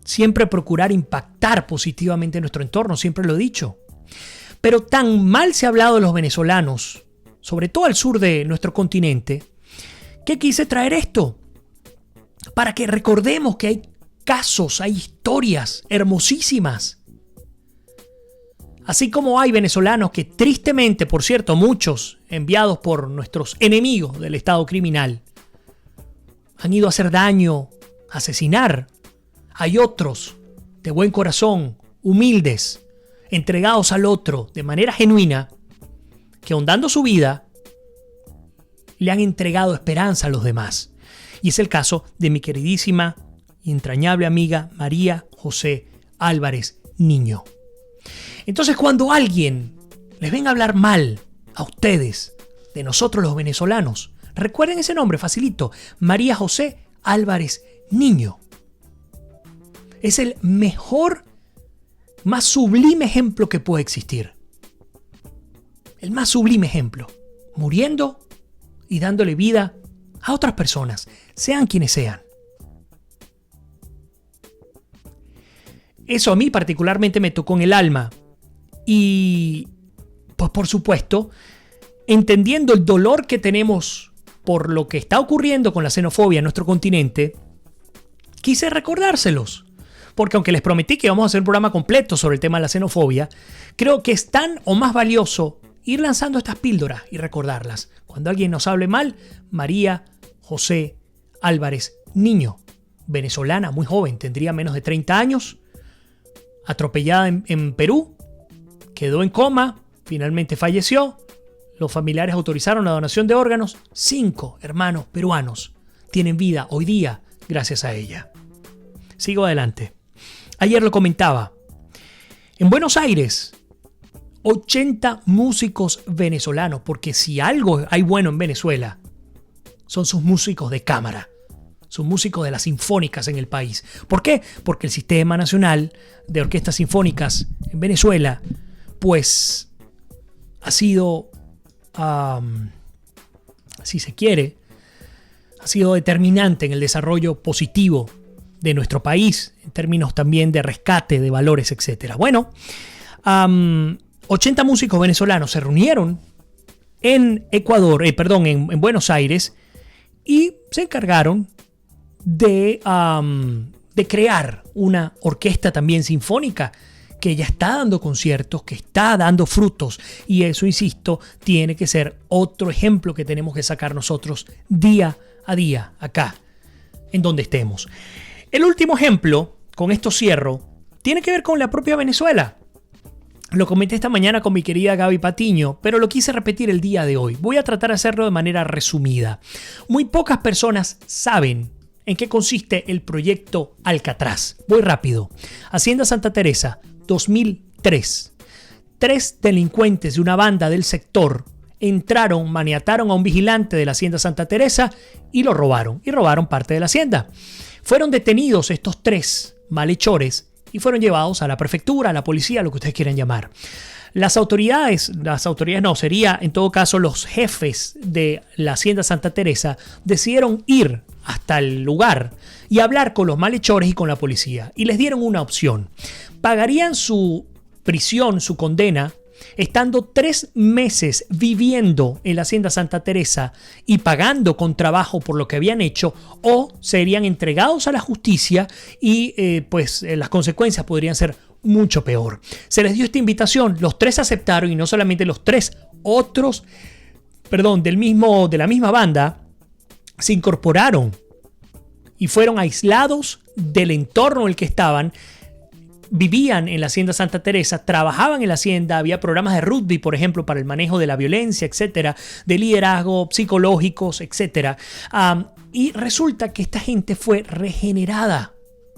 siempre procurar impactar positivamente nuestro entorno. Siempre lo he dicho. Pero tan mal se ha hablado de los venezolanos, sobre todo al sur de nuestro continente, que quise traer esto para que recordemos que hay casos, hay historias hermosísimas. Así como hay venezolanos que tristemente, por cierto, muchos enviados por nuestros enemigos del Estado criminal, han ido a hacer daño, a asesinar. Hay otros de buen corazón, humildes, entregados al otro de manera genuina, que ahondando su vida le han entregado esperanza a los demás. Y es el caso de mi queridísima y entrañable amiga María José Álvarez Niño. Entonces, cuando alguien les venga a hablar mal a ustedes de nosotros los venezolanos, recuerden ese nombre facilito: María José Álvarez Niño. Es el mejor, más sublime ejemplo que puede existir. El más sublime ejemplo. Muriendo y dándole vida a otras personas, sean quienes sean. Eso a mí particularmente me tocó en el alma. Y, pues por supuesto, entendiendo el dolor que tenemos por lo que está ocurriendo con la xenofobia en nuestro continente, quise recordárselos. Porque aunque les prometí que íbamos a hacer un programa completo sobre el tema de la xenofobia, creo que es tan o más valioso ir lanzando estas píldoras y recordarlas. Cuando alguien nos hable mal, María José Álvarez Niño, venezolana, muy joven, tendría menos de 30 años, atropellada en Perú, quedó en coma, finalmente falleció. Los familiares autorizaron la donación de órganos. 5 hermanos peruanos tienen vida hoy día gracias a ella. Sigo adelante. Ayer lo comentaba. En Buenos Aires, 80 músicos venezolanos, porque si algo hay bueno en Venezuela, son sus músicos de cámara, sus músicos de las sinfónicas en el país. ¿Por qué? Porque el Sistema Nacional de Orquestas Sinfónicas en Venezuela, pues, ha sido, si se quiere, ha sido determinante en el desarrollo positivo de nuestro país, en términos también de rescate de valores, etc. Bueno, 80 músicos venezolanos se reunieron en en Buenos Aires, y se encargaron de crear una orquesta también sinfónica que ya está dando conciertos, que está dando frutos, y eso, insisto, tiene que ser otro ejemplo que tenemos que sacar nosotros día a día acá, en donde estemos. El último ejemplo, con esto cierro, tiene que ver con la propia Venezuela. Lo comenté esta mañana con mi querida Gaby Patiño, pero lo quise repetir el día de hoy. Voy a tratar de hacerlo de manera resumida. Muy pocas personas saben en qué consiste el proyecto Alcatraz. Voy rápido. Hacienda Santa Teresa, 2003. 3 delincuentes de una banda del sector entraron, maniataron a un vigilante de la Hacienda Santa Teresa y lo robaron. Y robaron parte de la hacienda. Fueron detenidos estos 3 malhechores y fueron llevados a la prefectura, a la policía, lo que ustedes quieran llamar. Las autoridades no, sería en todo caso los jefes de la Hacienda Santa Teresa, decidieron ir hasta el lugar y hablar con los malhechores y con la policía. Y les dieron una opción. Pagarían su prisión, su condena, estando 3 meses viviendo en la Hacienda Santa Teresa y pagando con trabajo por lo que habían hecho, o serían entregados a la justicia y las consecuencias podrían ser mucho peor. Se les dio esta invitación, los 3 aceptaron, y no solamente los 3, otros, de la misma banda, se incorporaron y fueron aislados del entorno en el que estaban. Vivían en la Hacienda Santa Teresa, trabajaban en la hacienda, había programas de rugby, por ejemplo, para el manejo de la violencia, etcétera, de liderazgo, psicológicos, etcétera. Y resulta que esta gente fue regenerada.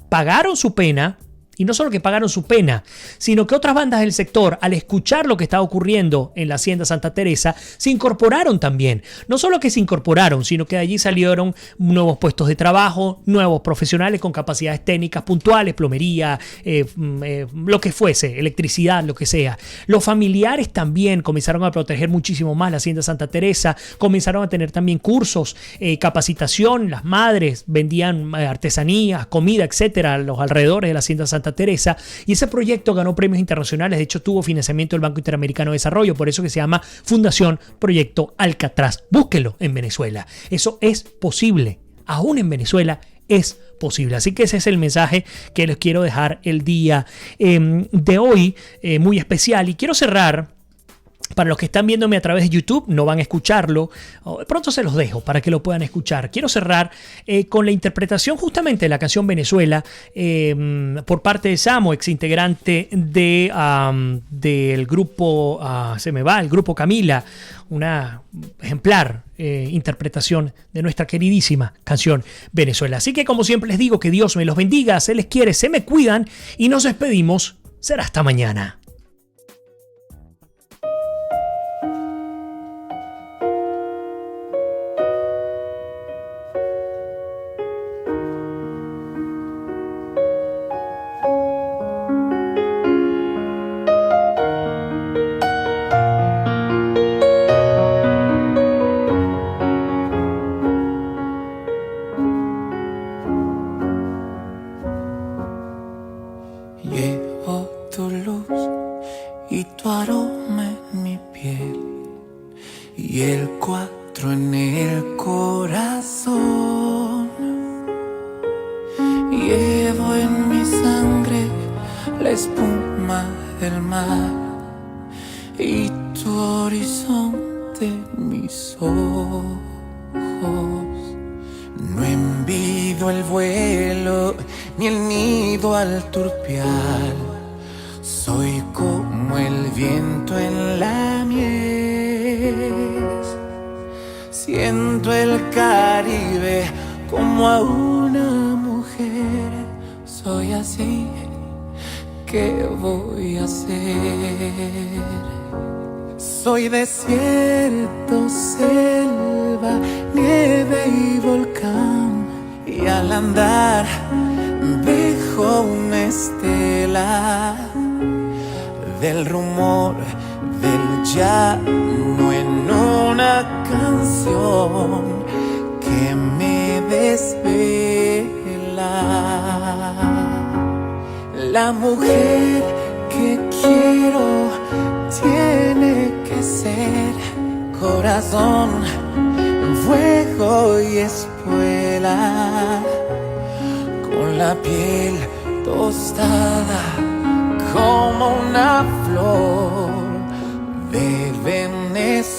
Pagaron su pena. Y no solo que pagaron su pena, sino que otras bandas del sector, al escuchar lo que estaba ocurriendo en la Hacienda Santa Teresa, se incorporaron también. No solo que se incorporaron, sino que de allí salieron nuevos puestos de trabajo, nuevos profesionales con capacidades técnicas puntuales, plomería, lo que fuese, electricidad, lo que sea. Los familiares también comenzaron a proteger muchísimo más la Hacienda Santa Teresa, comenzaron a tener también cursos, capacitación. Las madres vendían artesanías, comida, etcétera, a los alrededores de la Hacienda Santa Teresa, y ese proyecto ganó premios internacionales. De hecho, tuvo financiamiento del Banco Interamericano de Desarrollo, por eso que se llama Fundación Proyecto Alcatraz. Búsquelo en Venezuela. Eso es posible. Aún en Venezuela es posible. Así que ese es el mensaje que les quiero dejar el día de hoy, muy especial. Y quiero cerrar. Para los que están viéndome a través de YouTube, no van a escucharlo. Pronto se los dejo para que lo puedan escuchar. Quiero cerrar con la interpretación justamente de la canción Venezuela por parte de Samo, ex integrante del grupo, el grupo Camila. Una ejemplar interpretación de nuestra queridísima canción Venezuela. Así que, como siempre les digo, que Dios me los bendiga, se les quiere, se me cuidan y nos despedimos. Será hasta mañana. Soy como como el viento en la mies. Siento el Caribe como a una mujer. Soy así, ¿qué voy a hacer? Soy desierto, selva, nieve y volcán. Y al andar dejo una estela del rumor del llano en una canción que me desvela. La mujer que quiero tiene que ser corazón, fuego y espuela, con la piel tostada como una flor de Venezuela.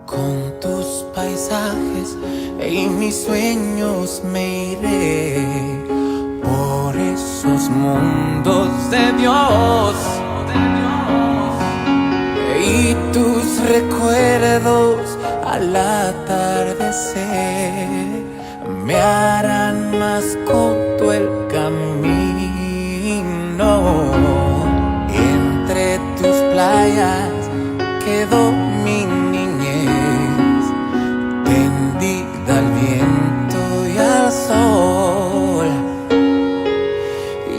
Con tus paisajes y mis sueños me iré por esos mundos de Dios, y tus recuerdos al atardecer me harán más corto el camino. Entre tus playas quedó mi niñez, tendida al viento y al sol.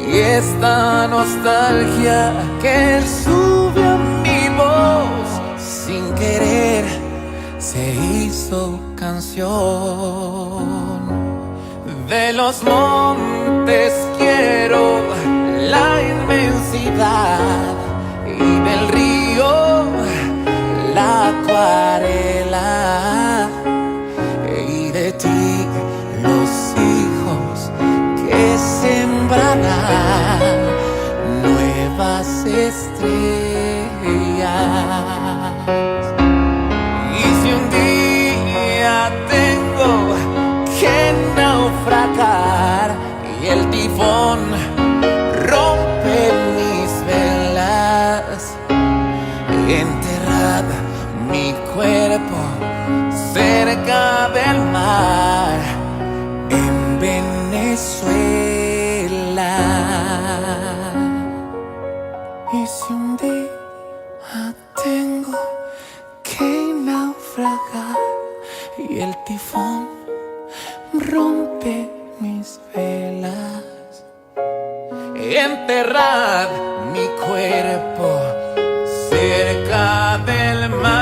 Y esta nostalgia que sube a mi voz sin querer se hizo canción. De los montes quiero la inmensidad, y del río la acuarela, y de ti los hijos que sembrarán nuevas estrellas. Y si un día tengo que naufragar y el tifón rompe mis velas, enterrad mi cuerpo cerca del mar en Venezuela. Y si un día tengo que naufragar y el tifón rompe mis velas, enterrad mi cuerpo cerca del mar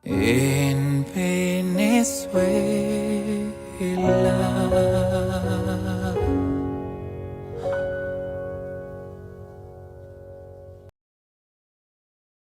en Venezuela.